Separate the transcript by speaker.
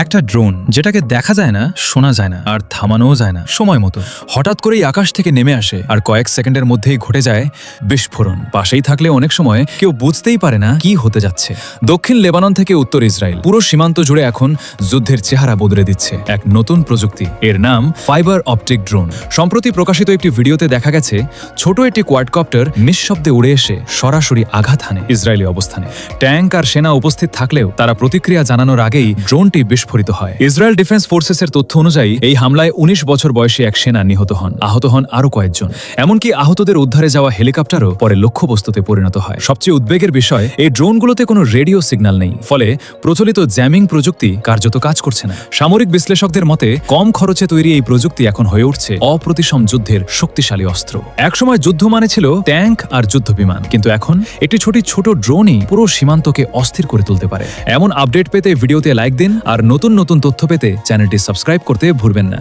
Speaker 1: একটা ড্রোন যেটাকে দেখা যায় না, শোনা যায় না, আর থামানোও যায় না সময় মতো, হঠাৎ করেই আকাশ থেকে নেমে আসে আর কয়েক সেকেন্ডের মধ্যেই ঘটে যায় বিস্ফোরণ। পাশেই থাকলে অনেক সময় কেউ বুঝতেই পারে না কি হতে যাচ্ছে। দক্ষিণ লেবানন থেকে উত্তর ইসরায়েল, পুরো সীমান্ত জুড়ে এখন যুদ্ধের চেহারা বদলে দিচ্ছে এক নতুন প্রযুক্তি। এর নাম ফাইবার অপটিক ড্রোন। সম্প্রতি প্রকাশিত একটি ভিডিওতে দেখা গেছে ছোট একটি কোয়াডকপ্টার নিঃশব্দে উড়ে এসে সরাসরি আঘাত হানে ইসরায়েলি অবস্থানে। ট্যাঙ্ক আর সেনা উপস্থিত থাকলেও তারা প্রতিক্রিয়া জানানোর আগেই ড্রোনটি বিস্ফোরিত হয়। ইসরায়েল ডিফেন্স ফোর্সেসের তথ্য অনুযায়ী এই হামলায় ১৯ বছর বয়সী এক সেনা নিহত হন, আহত হন আরও কয়েকজন। এমনকি আহতদের উদ্ধারে যাওয়া হেলিকপ্টারও পরে লক্ষ্যবস্তুতে পরিণত হয়। সবচেয়ে উদ্বেগের বিষয়, এই ড্রোনগুলোতে কোনো রেডিও সিগন্যাল নেই, ফলে প্রচলিত জ্যামিং প্রযুক্তি কার্যত কাজ করছে না। সামরিক বিশ্লেষকদের মতে কম খরচে তৈরি এই প্রযুক্তি এখন হয়ে উঠছে অপ্রতিসম যুদ্ধের শক্তিশালী অস্ত্র। একসময় যুদ্ধ মানে ছিল ট্যাঙ্ক আর যুদ্ধ বিমান, কিন্তু এখন একটি ছোট ড্রোনই পুরো সীমান্তকে অস্থির করে তুলতে পারে। এমন আপডেট পেতে ভিডিওতে লাইক দিন আর নতুন তথ্য পেতে চ্যানেলটি সাবস্ক্রাইব করতে ভুলবেন না।